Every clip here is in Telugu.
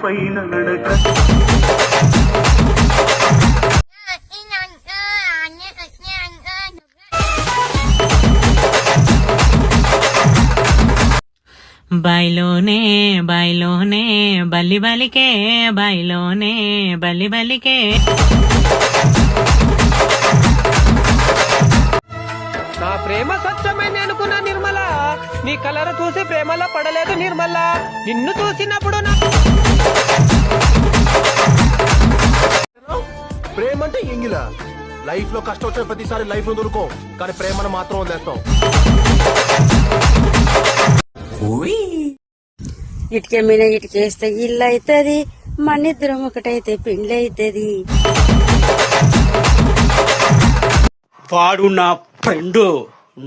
పైన నడక బాయిలోనే బాయిలోనే బల్లి బలికే బాయిలోనే బల్లి బలికే. నా ప్రేమ స్వచ్ఛమైన అనుకున్న నిర్మల, నీ కలర్ చూసి ప్రేమలో పడలేదు నిర్మల, నిన్ను చూసినప్పుడు ప్రేమ అంటే ఎంగిలా. లైఫ్ లో కష్టం వచ్చిన ప్రతిసారి లైఫ్ లో దొరుకో, కానీ ప్రేమను మాత్రం వదిలేస్తాం. ఇటుక మీద ఇటుకేస్తే ఇల్లు అవుతుంది, మనిద్దరం ఒకటైతే పెండ్లి అవుతుంది. వాడు నా ఫ్రెండు,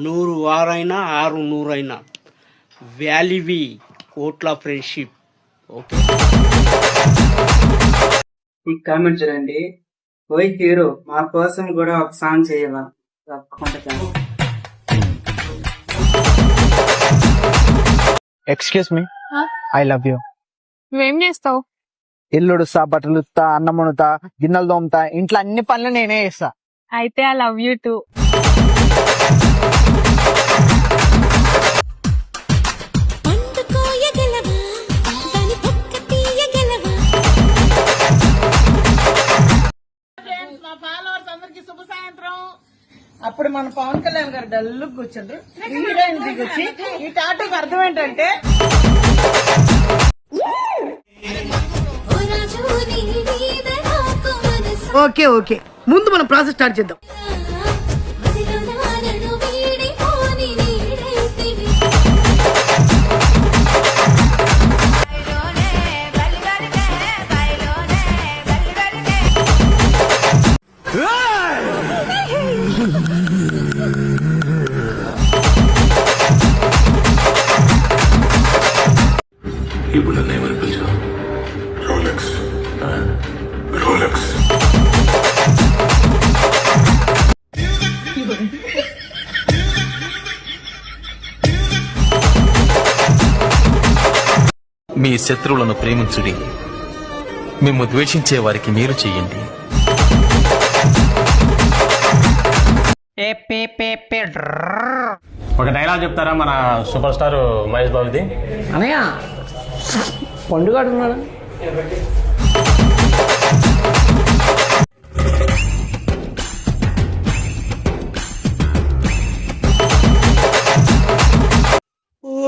100 వారైనా 600 అయినా వ్యాలివి కోట్ల ఫ్రెండ్షిప్. ఓకే, ఈ కామెంట్ చూడండి. పోయి తీరు మా కోసం కూడా ఒక సాంగ్ చేయవా? తప్పకుండా. Excuse me, I love you. నువ్వేం చేస్తావు? ఇల్లుడుస్తా, బట్టలుస్తా, అన్నం వండుతా, గిన్నెలు తోముతా, ఇంట్లో అన్ని పనులు నేనే చేస్తా. అయితే ఐ లవ్ యూ టూ. అప్పుడు మన పవన్ కళ్యాణ్ గారు డల్లు కూర్చుండ్రు, హీరోయిన్ దిగొచ్చి ఈ టాటూకి అర్థం ఏంటంటే ఓకే ఓకే, ముందు మనం ప్రాసెస్ స్టార్ట్ చేద్దాం. ఇప్పుడు నన్ను ఏమని పిలిచావు? Rolex Rolex. మీ శత్రువులను ప్రేమించుడి, మిమ్ము ద్వేషించే వారికి మేలు చెయ్యండి. ఒక డైలాగ్ చెప్తారా మన సూపర్ స్టార్ మహేష్ బాబుది? అనయ్య పండుగ ఉన్నాడు.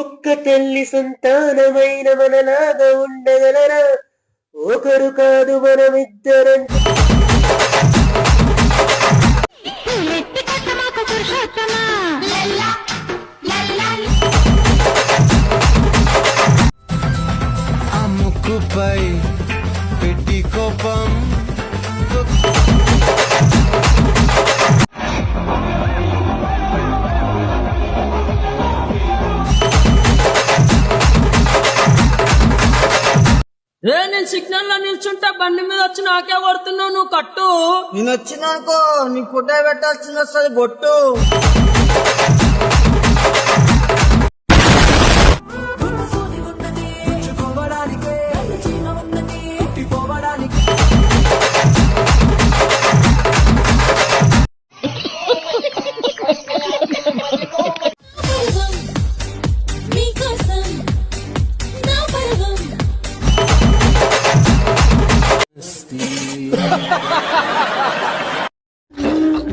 ఒక్క తల్లి సంతానమైన మనలాగా ఉండగలరా? ఒకరు కాదు మనమిద్దరం. ఆ ముక్కుపై పెట్టి కోపం, నేను సిగ్నల్ లో నిల్చుంటా, బండి మీద వచ్చి నాకే కొడుతున్నావు, నువ్వు కట్టు. నేను వచ్చినాకో నీ కుట్ట పెట్టాల్సిన వస్తుంది బొట్టు.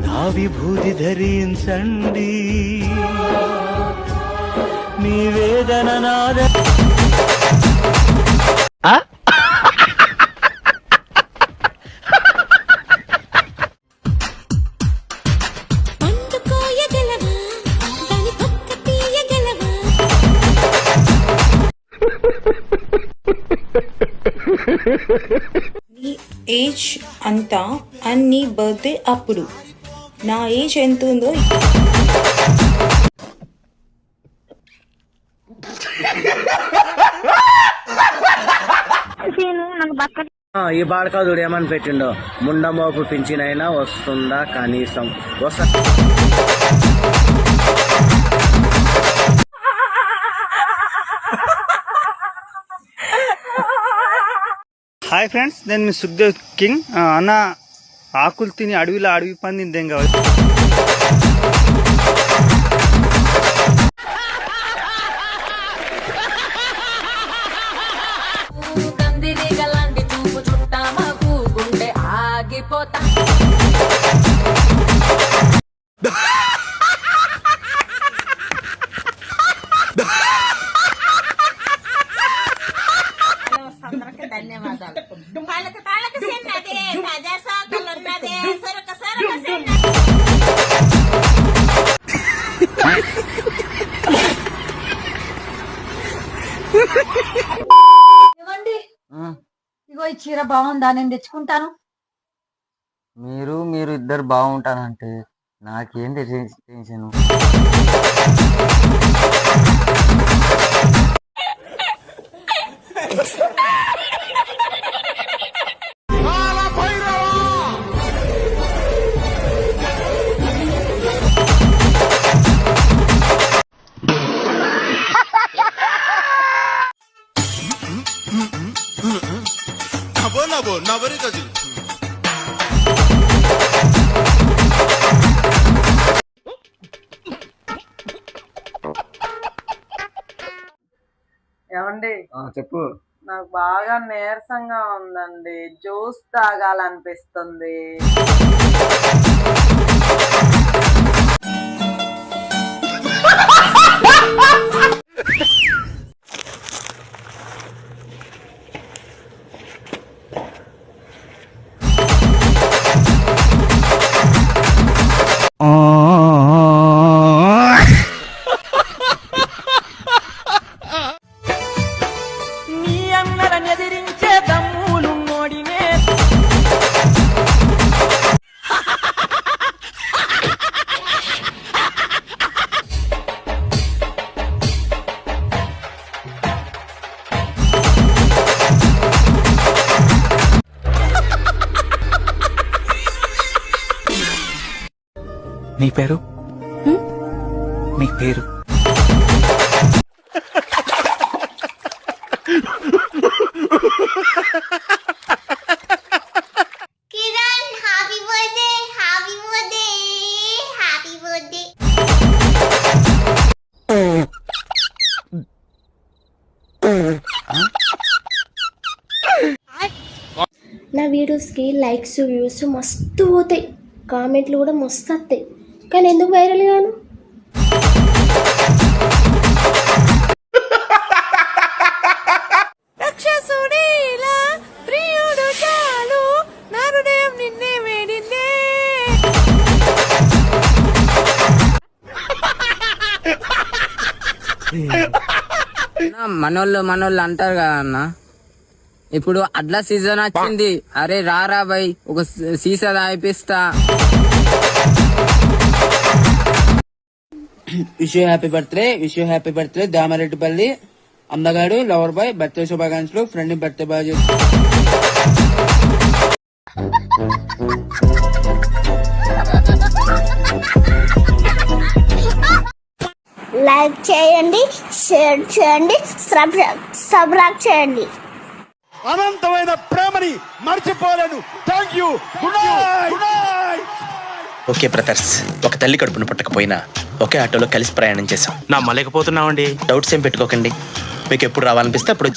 నా విభూతి ధరించండి, మీ వేదన నాద. నీ ఏజ్ అంతా అన్ని బర్త్డే అప్పుడు, నా ఏజ్ ఎంత ఉందో ఈ బాడకాదుడు ఏమని పెట్టిండో, ముండమోపు పింఛనైనా వస్తుందా కనీసం? వస్తా. హాయ్ ఫ్రెండ్స్, నేను మీ సుఖ్దేవ్ కింగ్. అన్న, ఆకులు తిని అడవిలో అడవి పందింది ఏం కావాలి? ఇగో ఈ చీర బాగుందా, నేను తెచ్చుకుంటాను. మీరు ఇద్దరు బాగుంటానంటే నాకేంటి టెన్షన్? ఏమండి, చెప్పు. నాకు బాగా నీరసంగా ఉందండి, జ్యూస్ తాగాలనిపిస్తుంది. నీ అన్నలను ఎదిరించే దమ్ములు నోడినే. నీ పేరు? నీ పేరు? Kiran, happy birthday, happy birthday, happy birthday. నా వీడియోస్కి లైక్స్ వ్యూస్ మస్తు పోతాయి, కామెంట్లు కూడా మస్తు వస్తాయి, కానీ ఎందుకు వైరల్ గాను? మనోళ్ళు అంటారు కదా అన్న, ఇప్పుడు అడ్ల సీజన్ వచ్చింది, అరే రారా బై ఒక సీసా తాగిపిస్తా. విష్ యూ హ్యాపీ బర్త్డే దామారెడ్డిపల్లి అందగాడు లవర్ బాయ్. బర్త్డే శుభాకాంక్షలు. ఫ్రెండ్ బర్త్డే బాగా చేసి లైక్ చేయండి, షేర్ చేయండి, సబ్స్క్రైబ్ చేయండి. అనంతమైన ప్రేమని మర్చిపోలేను. Thank you. Good night. Okay brothers, ఒక తల్లి కడుపును పుట్టకపోయినా ఒకే ఆటోలో కలిసి ప్రయాణం చేశాం. నమ్మలేకపోతున్నామండి. డౌట్స్ ఏం పెట్టుకోకండి, మీకు ఎప్పుడు రావాలనిపిస్తే అప్పుడు